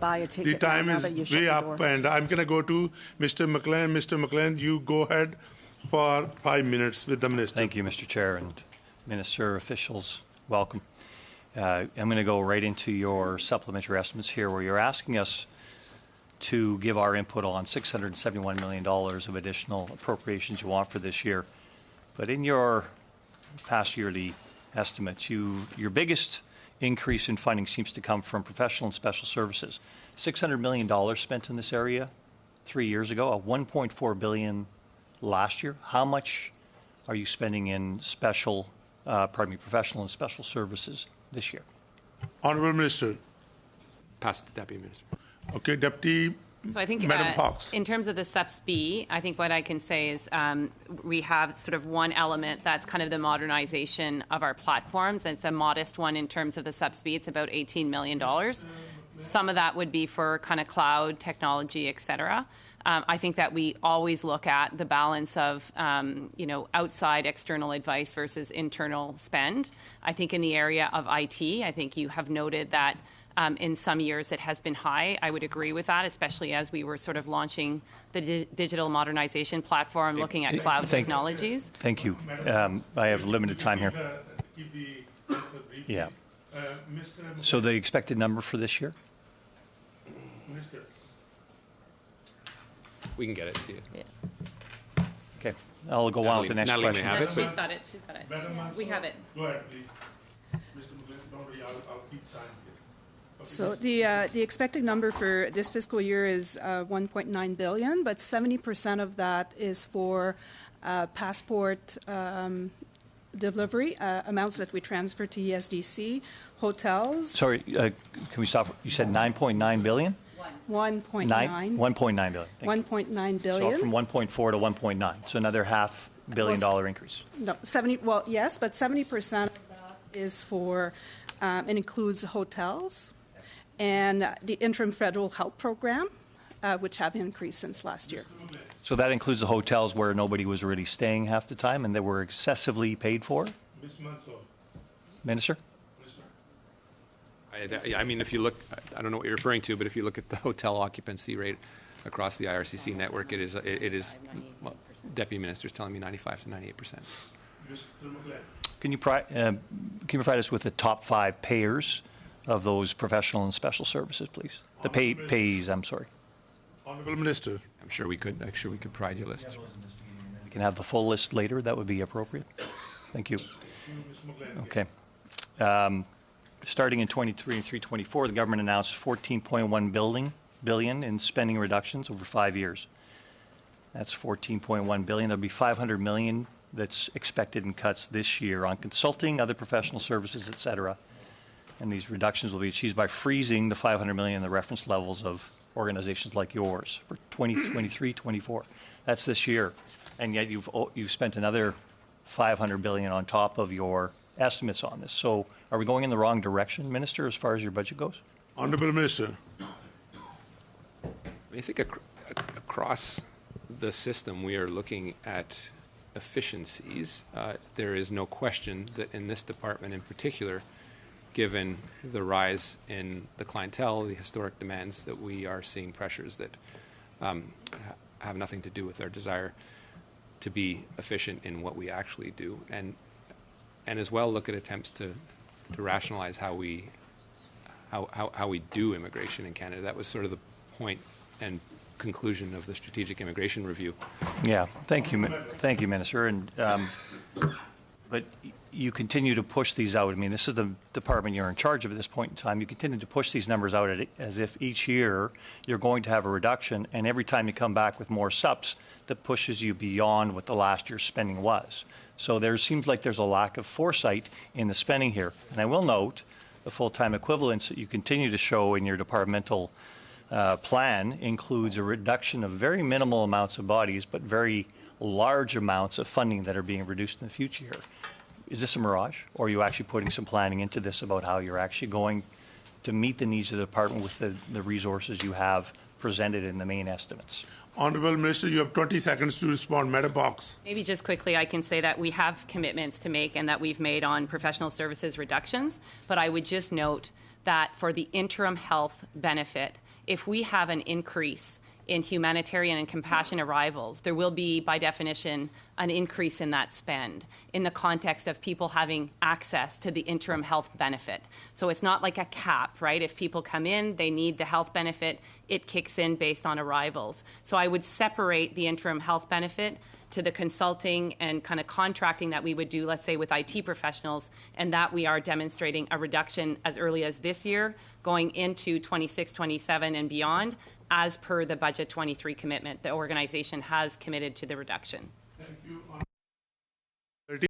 buy a ticket. The time now is that you shut way the up, door. and I'm going to go to Mr. McLean. Mr. McLean, you go ahead for 5 minutes with the Minister. Thank you, Mr. Chair, and Minister, officials, welcome. I'm going to go right into your supplementary estimates here, where you're asking us to give our input on $671 million of additional appropriations you want for this year. But in your past yearly estimates, your biggest increase in funding seems to come from professional and special services. $600 million spent in this area 3 years ago, $1.4 billion last year. How much are you spending in professional and special services this year? Honourable Minister. Pass to the Deputy Minister. Okay, Deputy. So I think Madam Hawks. in terms of the SUPS-B, I think what I can say is we have sort of one element that's kind of the modernization of our platforms. And it's a modest one in terms of the SUPS-B. It's about $18 million. Some of that would be for kind of cloud technology, et cetera. I think that we always look at the balance of, outside external advice versus internal spend. I think in the area of IT, I think you have noted that in some years it has been high. I would agree with that, especially as we were sort of launching the digital modernization platform, looking at cloud technologies. Thank you. I have limited time here. Yeah. So the expected number for this year? Minister. We can get it to you. Yeah. Okay. I'll go on with the next Natalie may question. have it. She's got it. She's got it. We have it. Go ahead, please. Mr. McLean, don't worry, I'll keep time here. Okay, So the expected number for this fiscal year is 1.9 billion, but 70% of that is for passport delivery amounts that we transfer to ESDC, hotels. Sorry, can we stop? You said 9.9 billion? 1.9. 1.9 billion. Thank you. 1.9 billion. So from 1.4 to 1.9, so another $500 million increase. No, 70. Well, yes, but 70% of that is for and includes hotels and the interim federal help program, which have increased since last year. So that includes the hotels where nobody was really staying half the time and they were excessively paid for? Ms. Mansour. Minister? I mean, if you look, I don't know what you're referring to, but if you look at the hotel occupancy rate across the IRCC network, it is well, Deputy Minister's telling me 95 to 98%. Mr. McLean. Can you provide us with the top 5 payers of those professional and special services, please? The payees, I'm sorry. Honourable Minister. I'm sure we could provide you a list. We can have the full list later. That would be appropriate. Thank you. Okay. Starting in 23 and 324, the government announced $14.1 billion in spending reductions over 5 years. That's $14.1 billion. There'll be $500 million that's expected in cuts this year on consulting, other professional services, et cetera. And these reductions will be achieved by freezing the $500 million in the reference levels of organizations like yours for 2023-24. That's this year, and yet you've spent another $500 billion on top of your estimates on this. So are we going in the wrong direction, Minister, as far as your budget goes? Honourable Minister. I think across the system we are looking at efficiencies. There is no question that in this department in particular, given the rise in the clientele, the historic demands, that we are seeing pressures that have nothing to do with our desire to be efficient in what we actually do, and as well look at attempts to rationalize how we do immigration in Canada. That was sort of the point and conclusion of the strategic immigration review. Yeah, thank you, Minister. And but you continue to push these out. I mean, this is the department you're in charge of at this point in time. You continue to push these numbers out as if each year you're going to have a reduction, and every time you come back with more SUPs, that pushes you beyond what the last year's spending was. So there seems like there's a lack of foresight in the spending here. And I will note the full-time equivalence that you continue to show in your departmental plan includes a reduction of very minimal amounts of bodies, but very large amounts of funding that are being reduced in the future here. Is this a mirage, or are you actually putting some planning into this about how you're actually going to meet the needs of the department with the resources you have presented in the main estimates? Honourable Minister, you have 20 seconds to respond. Madam Box. Maybe just quickly, I can say that we have commitments to make and that we've made on professional services reductions, but I would just note that for the interim health benefit, if we have an increase in humanitarian and compassion arrivals, there will be, by definition, an increase in that spend in the context of people having access to the interim health benefit. So it's not like a cap, right? If people come in, they need the health benefit, it kicks in based on arrivals. So I would separate the interim health benefit to the consulting and kind of contracting that we would do, let's say, with IT professionals, and that we are demonstrating a reduction as early as this year, going into 26, 27, and beyond, as per the Budget 23 commitment. The organization has committed to the reduction. Thank you.